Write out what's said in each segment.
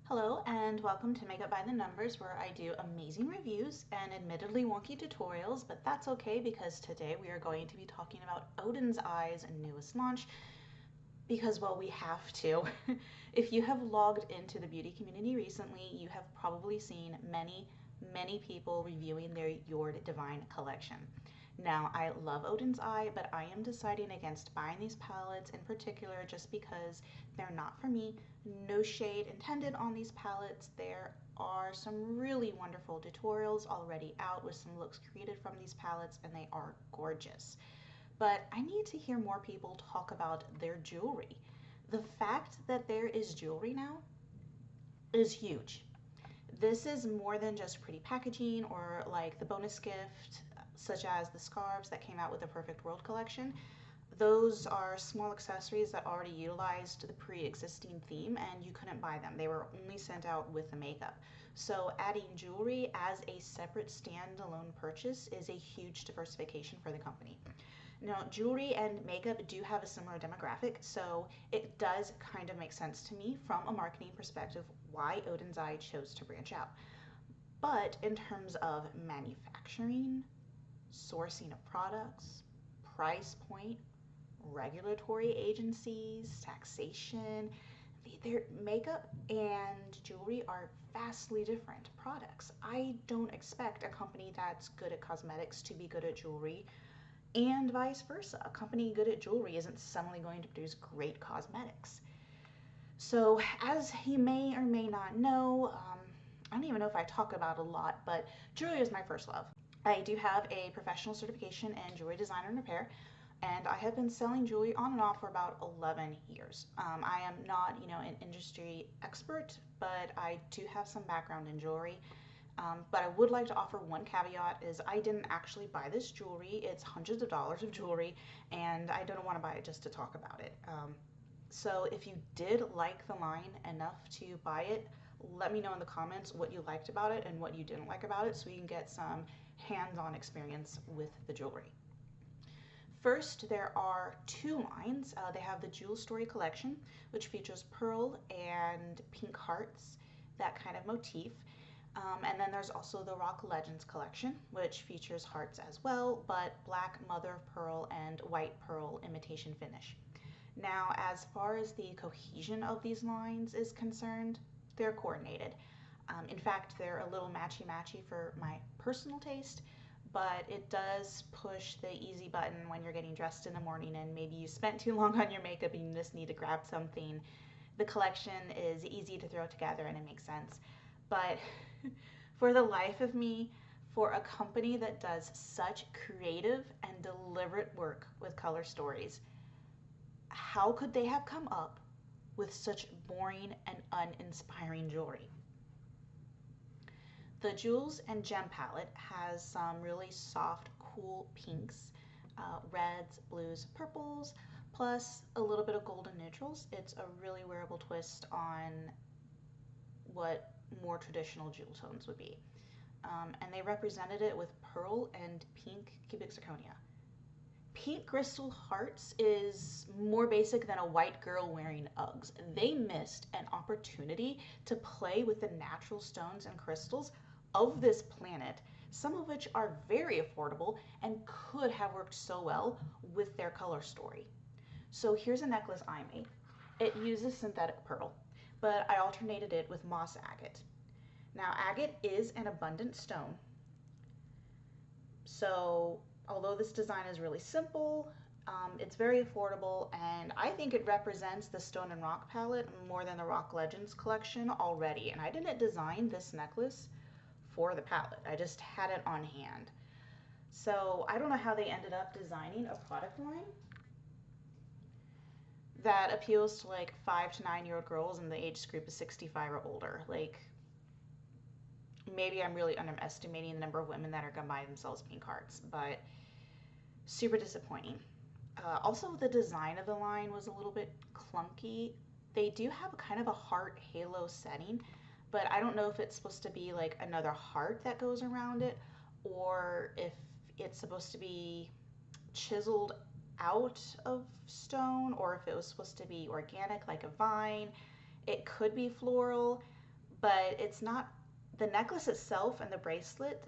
Hello and welcome to Makeup by the Numbers, where I do amazing reviews and admittedly wonky tutorials, but that's okay because today we are going to be talking about Oden's Eye's newest launch because, well, we have to. If you have logged into the beauty community recently, you have probably seen many people reviewing their Jord Divine collection. Now, I love Odens Eye, but I am deciding against buying these palettes in particular just because they're not for me. No shade intended on these palettes. There are some really wonderful tutorials already out with some looks created from these palettes, and they are gorgeous. But I need to hear more people talk about their jewelry. The fact that there is jewelry now is huge. This is more than just pretty packaging or like the bonus gift, such as the scarves that came out with the Perfect World collection. Those are small accessories that already utilized the pre-existing theme and you couldn't buy them. They were only sent out with the makeup. So adding jewelry as a separate standalone purchase is a huge diversification for the company. Now, jewelry and makeup do have a similar demographic, so it does kind of make sense to me from a marketing perspective why Odens Eye chose to branch out. But in terms of manufacturing, sourcing of products, price point, regulatory agencies, taxation, their makeup and jewelry are vastly different products. I don't expect a company that's good at cosmetics to be good at jewelry, and vice versa. A company good at jewelry isn't suddenly going to produce great cosmetics. So, as you may or may not know, I don't even know if I talk about it a lot, but jewelry is my first love. I do have a professional certification in jewelry design and repair, and I have been selling jewelry on and off for about 11 years. I am not, an industry expert, but I do have some background in jewelry. But I would like to offer one caveat is I didn't actually buy this jewelry. It's hundreds of dollars of jewelry, and I don't want to buy it just to talk about it. So if you did like the line enough to buy it, let me know in the comments what you liked about it and what you didn't like about it so you can get some hands-on experience with the jewelry. First, there are two lines. They have the Jewel Story collection, which features pearl and pink hearts, that kind of motif. And then there's also the Rock Legends collection, which features hearts as well, but black mother of pearl and white pearl imitation finish. Now, as far as the cohesion of these lines is concerned, they're coordinated. In fact, they're a little matchy-matchy for my personal taste, but it does push the easy button when you're getting dressed in the morning and maybe you spent too long on your makeup and you just need to grab something. The collection is easy to throw together and it makes sense. But for the life of me, for a company that does such creative and deliberate work with color stories, how could they have come up with such boring and uninspiring jewelry? The Jewels and Gem palette has some really soft, cool pinks, reds, blues, purples, plus a little bit of golden neutrals. It's a really wearable twist on what more traditional jewel tones would be. And they represented it with pearl and pink cubic zirconia. Pink crystal hearts is more basic than a white girl wearing Uggs. They missed an opportunity to play with the natural stones and crystals of this planet, some of which are very affordable and could have worked so well with their color story. So here's a necklace I made. It uses synthetic pearl, but I alternated it with moss agate. Now, agate is an abundant stone, so although this design is really simple, it's very affordable, and I think it represents the Stone and Rock palette more than the Rock Legends collection already. And I didn't design this necklace for the palette, I just had it on hand. So I don't know how they ended up designing a product line that appeals to like 5 to 9-year-old girls in the age group of 65 or older. Like, maybe I'm really underestimating the number of women that are gonna buy themselves pink hearts, but super disappointing. Also, the design of the line was a little bit clunky. They do have a kind of a heart halo setting, but I don't know if it's supposed to be like another heart that goes around it, or if it's supposed to be chiseled out of stone, or if it was supposed to be organic like a vine. It could be floral, but it's not, the necklace itself and the bracelet,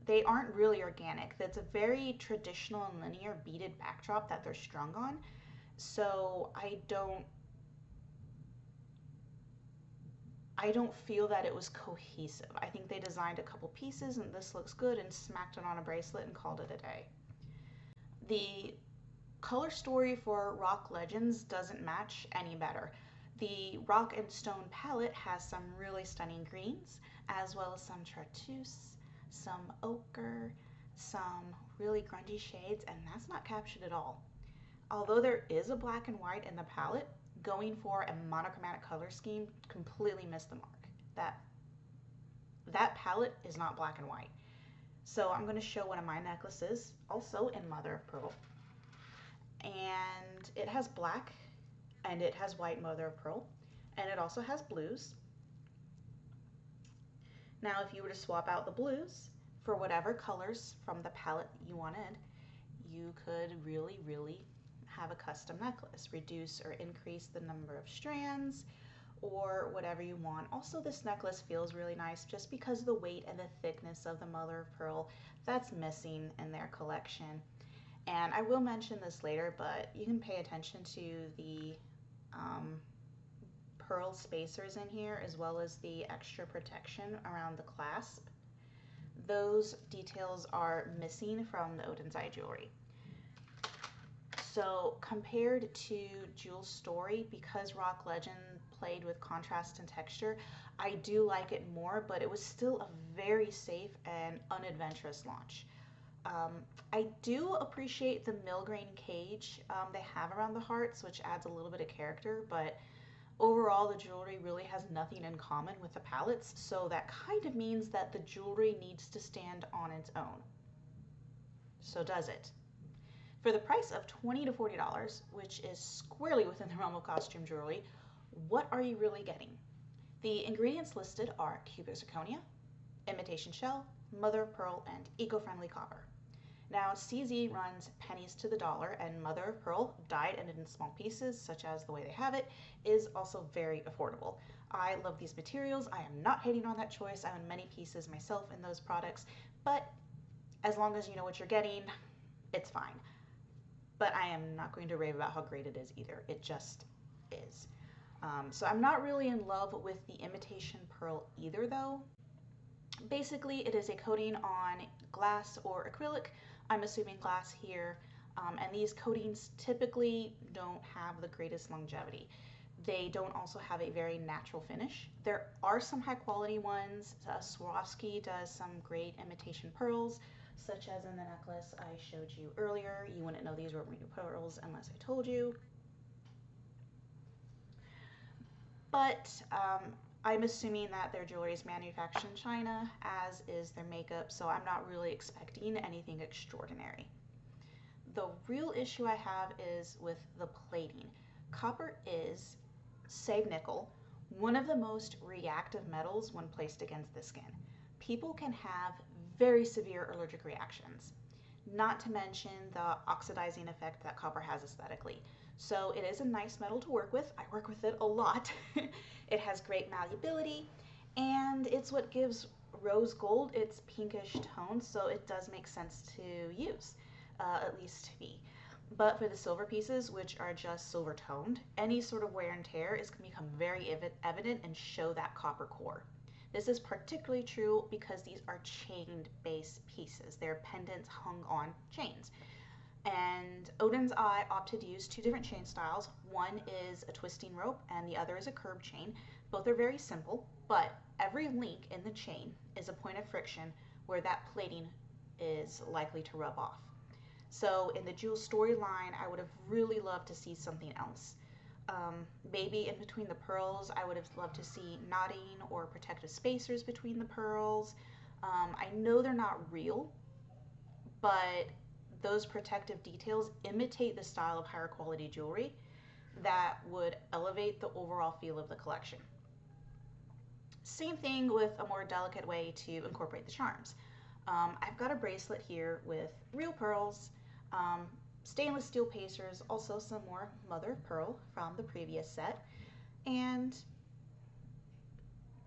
they aren't really organic. That's a very traditional and linear beaded backdrop that they're strung on. So I don't feel that it was cohesive. I think they designed a couple pieces and this looks good and smacked it on a bracelet and called it a day. The color story for Rock Legends doesn't match any better. The Rock and Stone palette has some really stunning greens, as well as some chartreuse, some ochre, some really grungy shades, and that's not captured at all. Although there is a black and white in the palette, going for a monochromatic color scheme completely missed the mark. That palette is not black and white. So I'm going to show one of my necklaces, also in mother of pearl. And it has black and it has white mother of pearl, and it also has blues. Now if you were to swap out the blues for whatever colors from the palette you wanted, you could really have a custom necklace, reduce or increase the number of strands or whatever you want. Also, this necklace feels really nice just because of the weight and the thickness of the mother of pearl that's missing in their collection. And I will mention this later, but you can pay attention to the pearl spacers in here, as well as the extra protection around the clasp. Those details are missing from the Odens eye jewelry. So compared to Jewel's Story, because Rock Legend played with contrast and texture, I do like it more, but it was still a very safe and unadventurous launch. I do appreciate the millgrain cage they have around the hearts, which adds a little bit of character, but overall the jewelry really has nothing in common with the palettes, so that kind of means that the jewelry needs to stand on its own. So does it. For the price of $20 to $40, which is squarely within the realm of costume jewelry, what are you really getting? The ingredients listed are cubic zirconia, imitation shell, mother of pearl, and eco-friendly copper. Now, CZ runs pennies to the dollar, and mother of pearl, dyed and in small pieces, such as the way they have it, is also very affordable. I love these materials. I am not hating on that choice. I own many pieces myself in those products, but as long as you know what you're getting, it's fine. But I am not going to rave about how great it is either. It just is. So I'm not really in love with the imitation pearl either, though. Basically, it is a coating on glass or acrylic. I'm assuming glass here, and these coatings typically don't have the greatest longevity. They don't also have a very natural finish. There are some high quality ones. Swarovski does some great imitation pearls, such as in the necklace I showed you earlier. You wouldn't know these were real pearls unless I told you. But I'm assuming that their jewelry is manufactured in China, as is their makeup, so I'm not really expecting anything extraordinary. The real issue I have is with the plating. Copper is, save nickel, one of the most reactive metals when placed against the skin. People can have very severe allergic reactions, not to mention the oxidizing effect that copper has aesthetically. So it is a nice metal to work with. I work with it a lot. It has great malleability, and it's what gives rose gold its pinkish tone, so it does make sense to use, at least to me. But for the silver pieces, which are just silver toned, any sort of wear and tear is going to become very evident and show that copper core. This is particularly true because these are chained base pieces. They're pendants hung on chains. And Oden's Eye opted to use two different chain styles. One is a twisting rope and the other is a curb chain. Both are very simple, but every link in the chain is a point of friction where that plating is likely to rub off. So in the Jewel storyline, I would have really loved to see something else. Maybe in between the pearls, I would have loved to see knotting or protective spacers between the pearls. I know they're not real, but those protective details imitate the style of higher quality jewelry that would elevate the overall feel of the collection. Same thing with a more delicate way to incorporate the charms. I've got a bracelet here with real pearls, stainless steel pacers, also some more mother of pearl from the previous set, and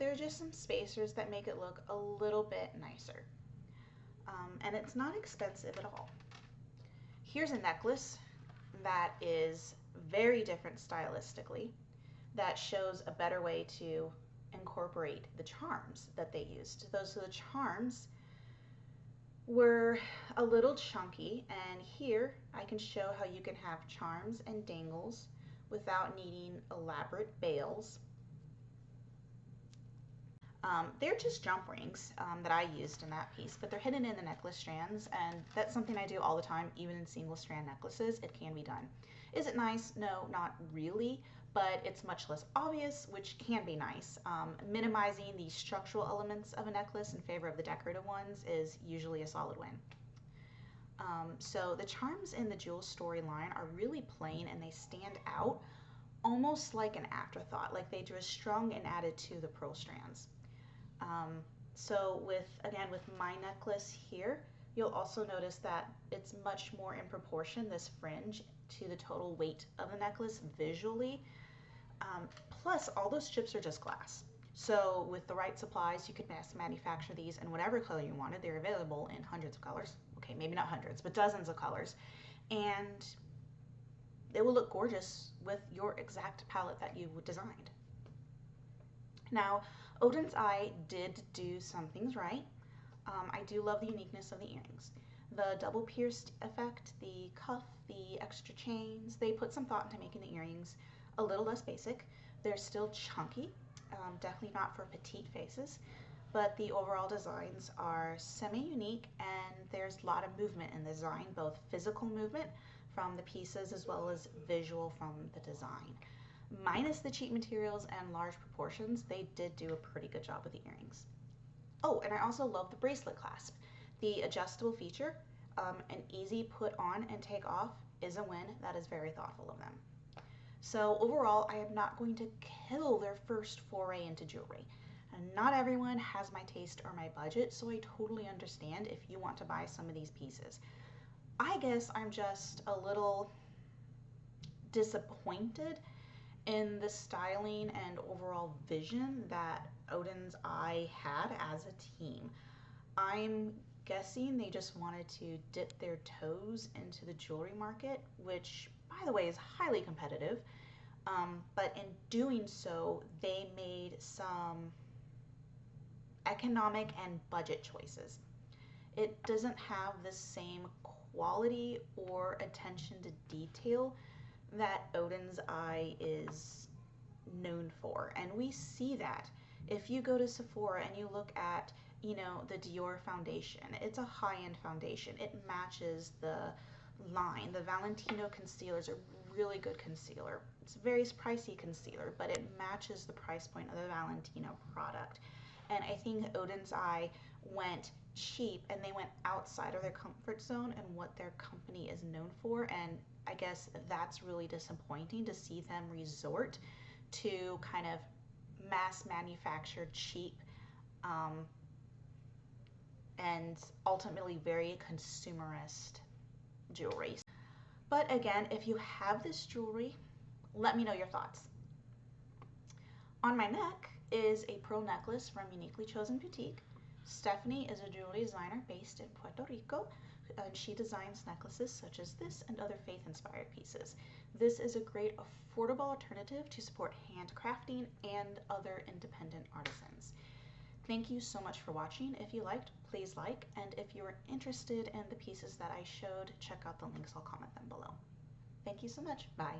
there are just some spacers that make it look a little bit nicer. And it's not expensive at all. Here's a necklace that is very different stylistically, that shows a better way to incorporate the charms that they used. Those are the charms were a little chunky, and here I can show how you can have charms and dangles without needing elaborate bails. They're just jump rings that I used in that piece, but they're hidden in the necklace strands, and that's something I do all the time, even in single strand necklaces. It can be done. Is it nice? No, not really, but it's much less obvious, which can be nice. Minimizing the structural elements of a necklace in favor of the decorative ones is usually a solid win. So the charms in the Jewel storyline are really plain, and they stand out almost like an afterthought, like they drew strung and added to the pearl strands. So with my necklace here, you'll also notice that it's much more in proportion, this fringe, to the total weight of the necklace visually. Plus, all those chips are just glass. So with the right supplies, you could mass manufacture these in whatever color you wanted. They're available in hundreds of colors. Okay, maybe not hundreds, but dozens of colors. And they will look gorgeous with your exact palette that you designed. Now, Odin's Eye did do some things right. I do love the uniqueness of the earrings. The double pierced effect, the cuff, the extra chains, they put some thought into making the earrings a little less basic. They're still chunky, definitely not for petite faces, but the overall designs are semi-unique, and there's a lot of movement in the design, both physical movement from the pieces as well as visual from the design. Minus the cheap materials and large proportions, they did do a pretty good job with the earrings. Oh, and I also love the bracelet clasp. The adjustable feature, an easy put on and take off, is a win. That is very thoughtful of them. So overall, I am not going to kill their first foray into jewelry. And not everyone has my taste or my budget, so I totally understand if you want to buy some of these pieces. I guess I'm just a little disappointed in the styling and overall vision that Odin's Eye had as a team. I'm guessing they just wanted to dip their toes into the jewelry market, which, by the way, is highly competitive. But in doing so, they made some economic and budget choices. It doesn't have the same quality or attention to detail that Odin's Eye is known for, and we see that. If you go to Sephora and you look at, the Dior foundation, it's a high-end foundation. It matches the line. The Valentino concealer is a really good concealer. It's a very pricey concealer, but it matches the price point of the Valentino product. And I think Odin's Eye went cheap, and they went outside of their comfort zone and what their company is known for, and I guess that's really disappointing to see them resort to kind of mass manufactured cheap and ultimately very consumerist jewelry. But again, if you have this jewelry, let me know your thoughts. On my neck is a pearl necklace from Uniquely Chosen Boutique. Stephanie is a jewelry designer based in Puerto Rico, and she designs necklaces such as this and other faith-inspired pieces. This is a great affordable alternative to support handcrafting and other independent artisans. Thank you so much for watching. If you liked, please like, and if you are interested in the pieces that I showed, check out the links. I'll comment them below. Thank you so much. Bye.